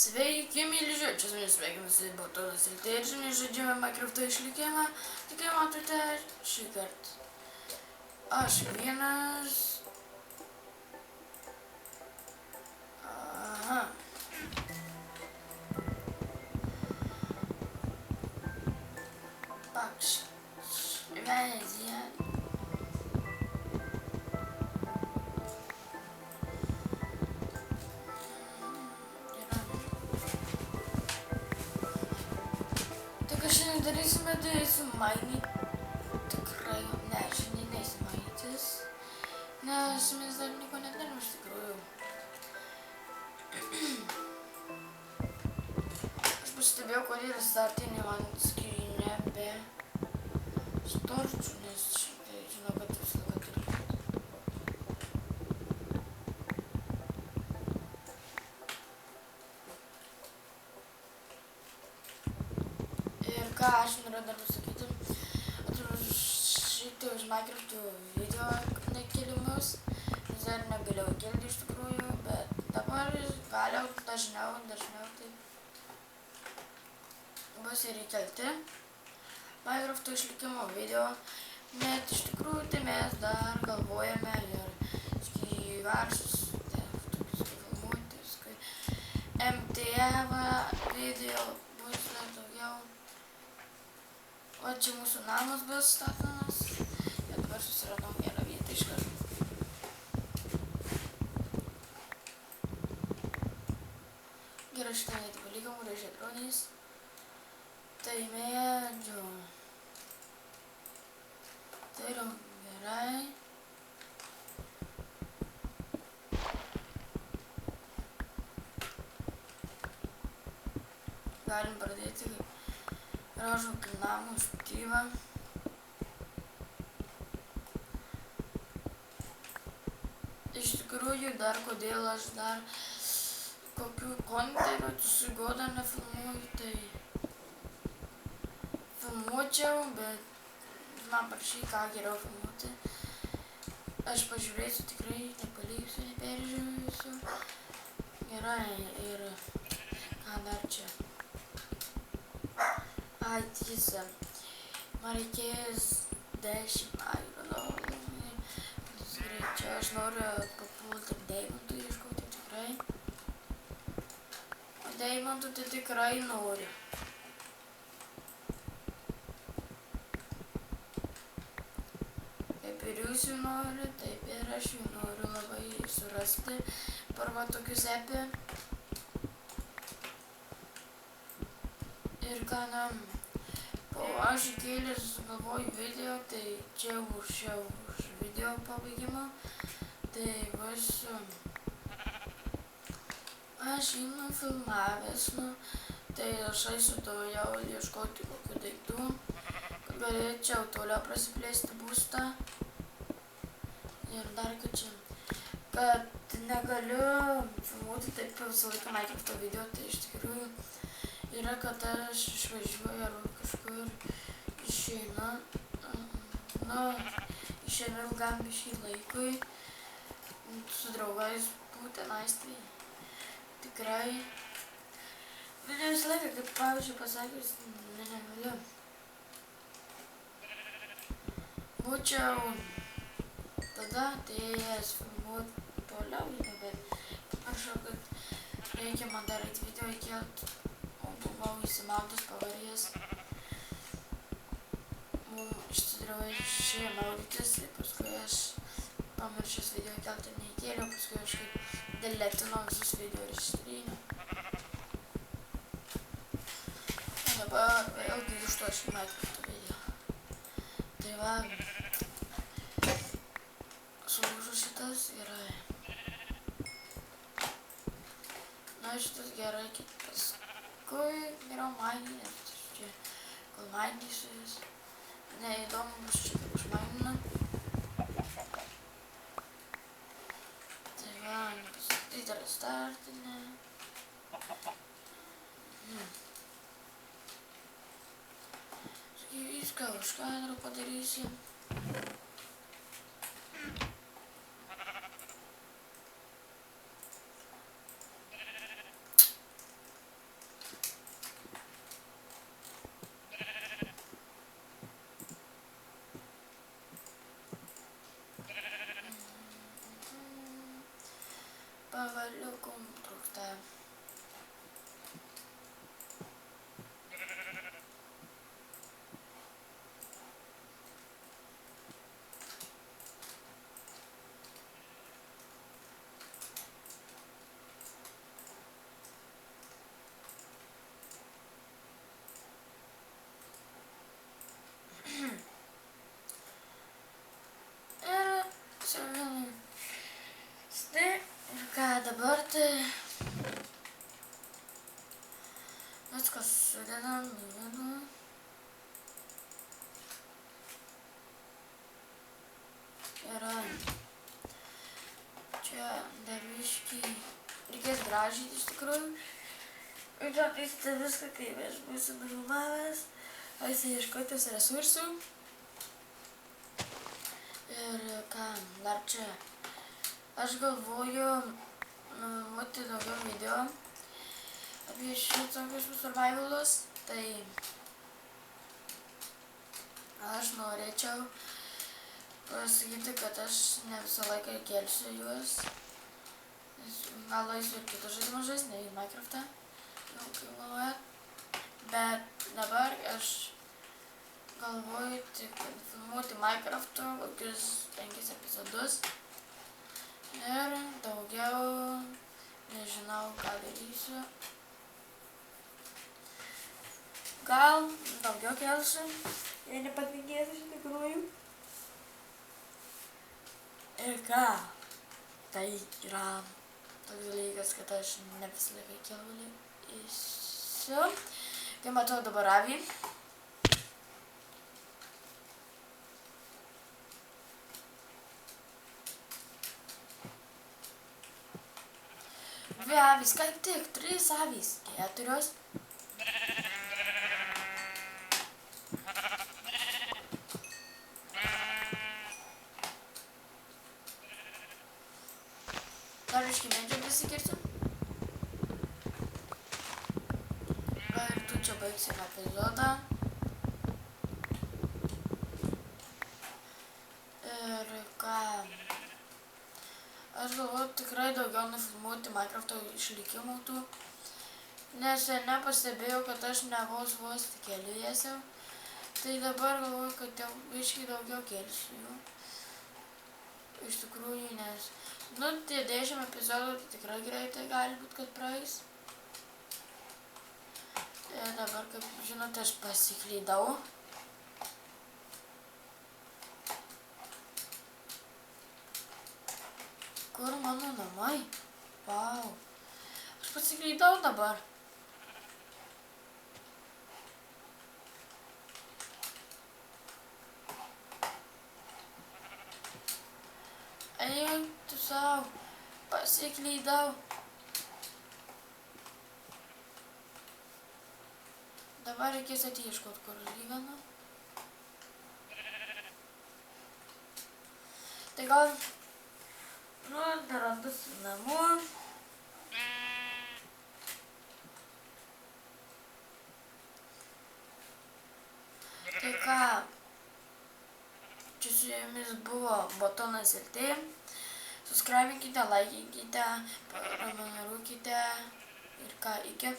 Sveiki, myli žiūrėčius, mes sveikinasi Batonas ir Tėdžinį, žaidžiame Minecraft'o išlikimą. Tik kaip matote, šį kartą aš vienas. Aha. Paks. Švezija. Šiandien darysime tai sumainyti, tikrai, ne, šiandien neįsimainytis, nes mes dar nieko nedarim iš tikrųjų. Aš pastebėjau, kad yra startinė man skrynia be storčių, nes šitai žinau, kad visą laiką turiu. Ką aš noriu dar pasakyti, atsiprašyti už Minecraft'o video nekėlimus, nes dar negalėjau kelti iš tikrųjų, bet dabar galiu dažniau tai bus ir įkelti Minecraft'o išlikimo video, net iš tikrųjų tai mes dar galvojame ir įvarsus tokius filmuoti, MTV video bus dar daugiau. O čia mūsų namas bus statomas. Ir dabar susiradom gerą vietą iš karto. Gerai, šitą vietą palikom, reiškia dronės. Tai medžio. Tai yra gerai. Galim pradėti gražų namų statybą. Iš tikrųjų, dar kodėl aš dar kokių kontenių su Goda nefilmuoju, tai filmuočiau, bet man parašy, ką geriau filmuoti. Aš pažiūrėsiu, tikrai nepaliksiu, neperžiūrėsiu. Gerai, ir ką dar čia? Ai, tiesa, man reikės 10 ironų. Čia aš noriu papulti deimantų ieškoti tikrai. O deimantų tai tikrai noriu. Kaip ir jūs jų nori, taip ir aš jų noriu labai surasti parva tokius epi. Ir ką po aš įkėlęs galvoju video, tai čia už video pabaigimo, tai bus aš jį nufilmavęs, tai aš eisiu toliau ieškoti kokių daiktų, kad galėčiau toliau prasiplėsti būstą. Ir dar kad negaliu filmuoti taip visą laiką Minecraft'o video, tai iš tikrųjų yra, kad aš išvažiuoju arba kažkur išeinu, išeinu ilgam biškį laikui, su draugais būtinais, tai tikrai, bet ne visą laiką, kaip pavyzdžiui pasakius, negaliu. Būčiau tada atėjęs filmuoti toliau, bet paprašau, kad reikia man daryti video įkelti. Buvau įsimaudęs, pavarėjęs. Išsidraužė maudytis, ir paskui aš pamiršęs video įkelti ir neįkėliau, paskui aš kaip deletinau visus video ir ištryniau. O dabar vėl grįžtu aš į Minecraft'o video. Tai va, sulūžu šitas, gerai. Na, šitas gerai, kitas. Geriau maininės, čia gal mainysiu vis. Neįdomu bus čia kaip užmainina. Tai va, nepastatyti restartinę. Sakai, viską už kadrą padarysiu. galiukų trūksta. Ir ką dabar tai viskas sudedam į vieną. Yra čia dar biškį reikės gražyti iš tikrųjų. Ir taisyti viską, kaip aš būsiu nufilmavęs. Eisiu ieškoti resursų. Ir ką, dar čia. Aš galvoju nufilmuoti daugiau video apie šitokius survivalus. Tai aš norėčiau pasakyti, kad aš ne visą laiką kelsiu juos. Gal eisiu ir kitus žaidimus žaisti, ne į Minecraftą, kaip galvojat. Bet dabar aš galvoju tik filmuoti Minecrafto kokius 5 epizodus. Ir daugiau nežinau, ką darysiu. Gal daugiau kelsiu, jei nepatingėsiu iš tikrųjų. Ir ką, tai yra toks dalykas, kad aš ne visą laiką kelsiu. Kaip matau dabar avį. Dvi avys, kaip tik, 3 avys, 4. Dar biškį medžio prisikirsiu. Ir tu čia baigsim epizodą. Ir ką? Aš galvoju tikrai daugiau nufilmuoti Minecrafto išlikimų tų. Nes nepastebėjau, kad aš ne vos tik keliuosiu. Tai dabar galvoju, kad jau biškį daugiau kelsiu jų. Iš tikrųjų, nes tie 10 epizodų tikrai greitai gali būt, kad praeis. Ir dabar, kaip žinote, aš pasiklydau. Kur mano namai? Vau. Aš pasiklydau dabar. Eik tu sau. Pasiklydau. Dabar reikės atieškot, kur aš gyvenu. Tai gal randu namų. Tai ką, čia su jumis buvo Batonas LT. Subscribinkite, laikinkite, prenumeruokite ir ką, iki.